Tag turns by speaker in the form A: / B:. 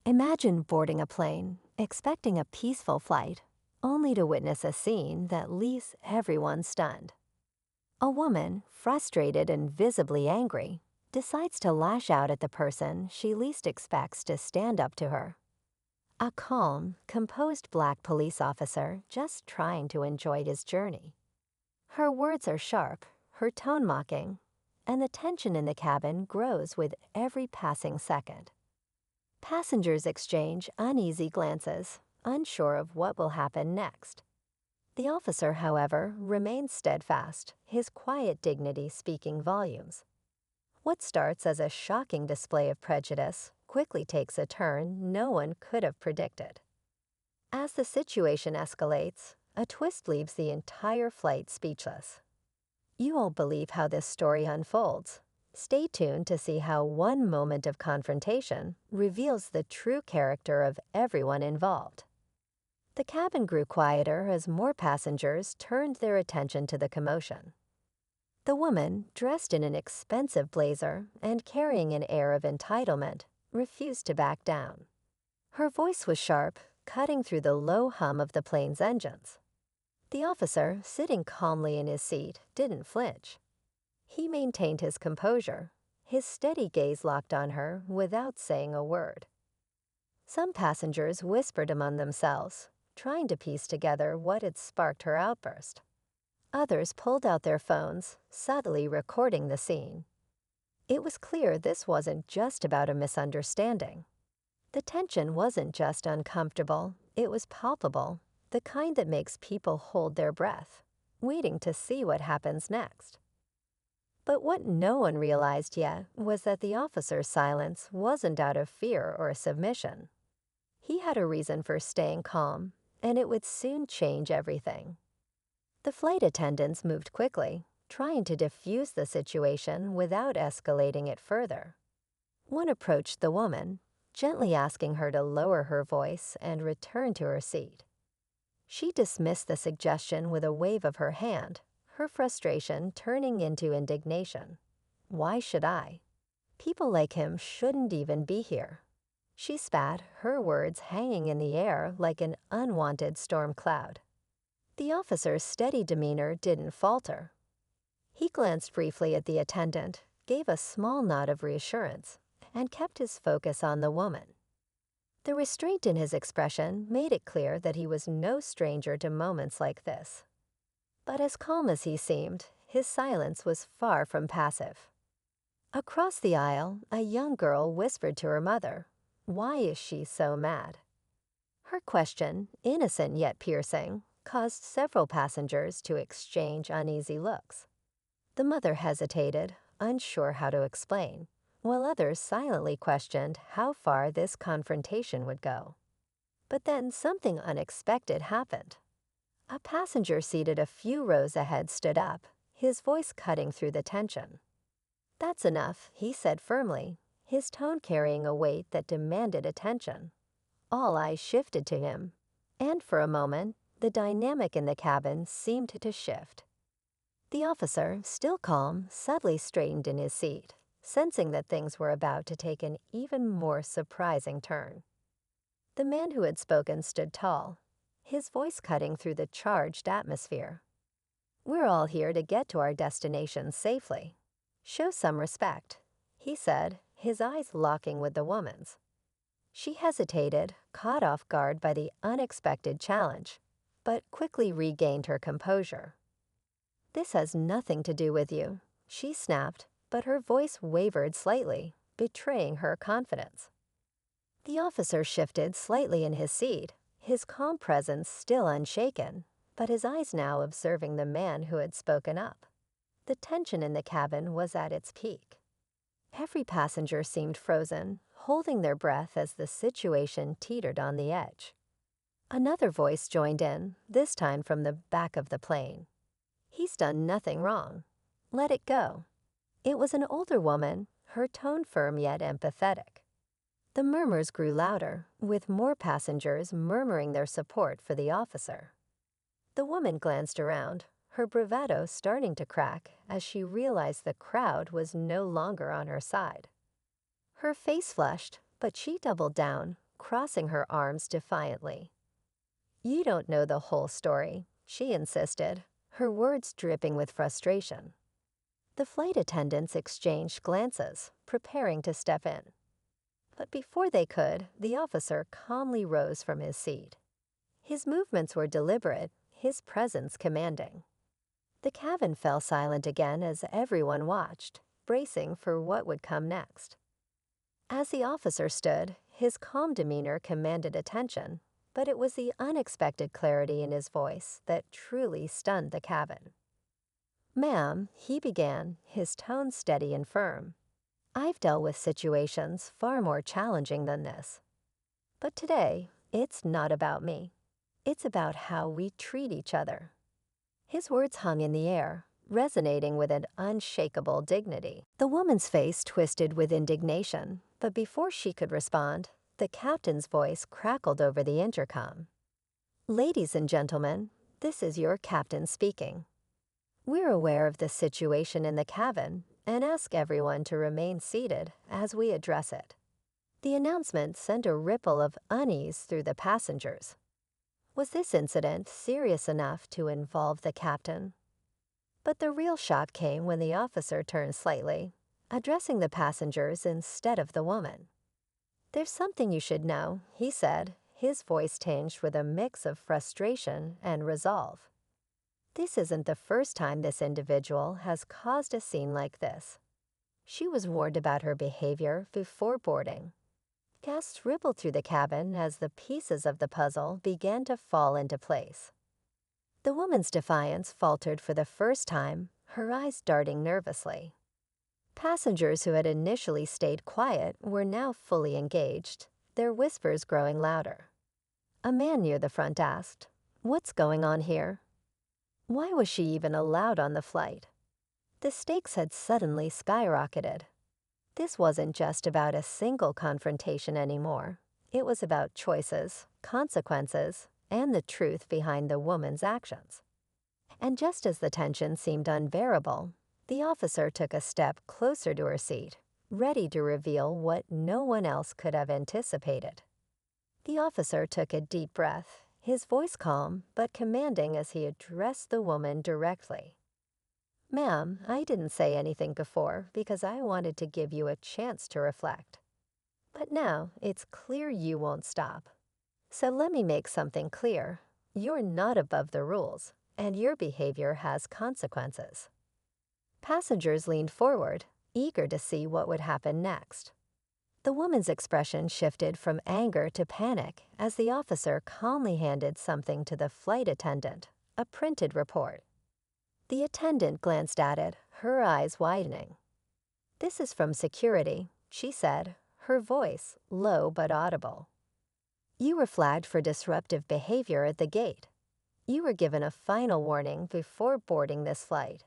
A: Imagine boarding a plane, expecting a peaceful flight, only to witness a scene that leaves everyone stunned. A woman, frustrated and visibly angry, decides to lash out at the person she least expects to stand up to her. A calm, composed black police officer just trying to enjoy his journey. Her words are sharp, her tone mocking, and the tension in the cabin grows with every passing second. Passengers exchange uneasy glances, unsure of what will happen next. The officer, however, remains steadfast, his quiet dignity speaking volumes. What starts as a shocking display of prejudice quickly takes a turn no one could have predicted. As the situation escalates, a twist leaves the entire flight speechless. You won't believe how this story unfolds. Stay tuned to see how one moment of confrontation reveals the true character of everyone involved. The cabin grew quieter as more passengers turned their attention to the commotion. The woman, dressed in an expensive blazer and carrying an air of entitlement, refused to back down. Her voice was sharp, cutting through the low hum of the plane's engines. The officer, sitting calmly in his seat, didn't flinch. He maintained his composure, his steady gaze locked on her without saying a word. Some passengers whispered among themselves, trying to piece together what had sparked her outburst. Others pulled out their phones, subtly recording the scene. It was clear this wasn't just about a misunderstanding. The tension wasn't just uncomfortable, it was palpable, the kind that makes people hold their breath, waiting to see what happens next. But what no one realized yet was that the officer's silence wasn't out of fear or submission. He had a reason for staying calm, and it would soon change everything. The flight attendants moved quickly, trying to diffuse the situation without escalating it further. One approached the woman, gently asking her to lower her voice and return to her seat. She dismissed the suggestion with a wave of her hand, her frustration turning into indignation. Why should I? People like him shouldn't even be here. She spat, her words hanging in the air like an unwanted storm cloud. The officer's steady demeanor didn't falter. He glanced briefly at the attendant, gave a small nod of reassurance, and kept his focus on the woman. The restraint in his expression made it clear that he was no stranger to moments like this. But as calm as he seemed, his silence was far from passive. Across the aisle, a young girl whispered to her mother, "Why is she so mad?" Her question, innocent yet piercing, caused several passengers to exchange uneasy looks. The mother hesitated, unsure how to explain, while others silently questioned how far this confrontation would go. But then something unexpected happened. A passenger seated a few rows ahead stood up, his voice cutting through the tension. "That's enough," he said firmly, his tone carrying a weight that demanded attention. All eyes shifted to him, and for a moment, the dynamic in the cabin seemed to shift. The officer, still calm, suddenly straightened in his seat, sensing that things were about to take an even more surprising turn. The man who had spoken stood tall, his voice cutting through the charged atmosphere. "We're all here to get to our destination safely. Show some respect," he said, his eyes locking with the woman's. She hesitated, caught off guard by the unexpected challenge, but quickly regained her composure. "This has nothing to do with you," she snapped, but her voice wavered slightly, betraying her confidence. The officer shifted slightly in his seat, his calm presence still unshaken, but his eyes now observing the man who had spoken up. The tension in the cabin was at its peak. Every passenger seemed frozen, holding their breath as the situation teetered on the edge. Another voice joined in, this time from the back of the plane. "He's done nothing wrong. Let it go." It was an older woman, her tone firm yet empathetic. The murmurs grew louder, with more passengers murmuring their support for the officer. The woman glanced around, her bravado starting to crack as she realized the crowd was no longer on her side. Her face flushed, but she doubled down, crossing her arms defiantly. "You don't know the whole story," she insisted, her words dripping with frustration. The flight attendants exchanged glances, preparing to step in. But before they could, the officer calmly rose from his seat. His movements were deliberate, his presence commanding. The cabin fell silent again as everyone watched, bracing for what would come next. As the officer stood, his calm demeanor commanded attention, but it was the unexpected clarity in his voice that truly stunned the cabin. "Ma'am," he began, his tone steady and firm, "I've dealt with situations far more challenging than this. But today, it's not about me. It's about how we treat each other." His words hung in the air, resonating with an unshakable dignity. The woman's face twisted with indignation, but before she could respond, the captain's voice crackled over the intercom. "Ladies and gentlemen, this is your captain speaking. We're aware of the situation in the cabin and ask everyone to remain seated as we address it." The announcement sent a ripple of unease through the passengers. Was this incident serious enough to involve the captain? But the real shock came when the officer turned slightly, addressing the passengers instead of the woman. "There's something you should know," he said, his voice tinged with a mix of frustration and resolve. "This isn't the first time this individual has caused a scene like this. She was warned about her behavior before boarding." Gasps rippled through the cabin as the pieces of the puzzle began to fall into place. The woman's defiance faltered for the first time, her eyes darting nervously. Passengers who had initially stayed quiet were now fully engaged, their whispers growing louder. A man near the front asked, "What's going on here? Why was she even allowed on the flight?" The stakes had suddenly skyrocketed. This wasn't just about a single confrontation anymore. It was about choices, consequences, and the truth behind the woman's actions. And just as the tension seemed unbearable, the officer took a step closer to her seat, ready to reveal what no one else could have anticipated. The officer took a deep breath, his voice calm but commanding as he addressed the woman directly. "Ma'am, I didn't say anything before because I wanted to give you a chance to reflect. But now it's clear you won't stop. So let me make something clear. You're not above the rules, and your behavior has consequences." Passengers leaned forward, eager to see what would happen next. The woman's expression shifted from anger to panic as the officer calmly handed something to the flight attendant, a printed report. The attendant glanced at it, her eyes widening. "This is from security," she said, her voice low but audible. "You were flagged for disruptive behavior at the gate. You were given a final warning before boarding this flight.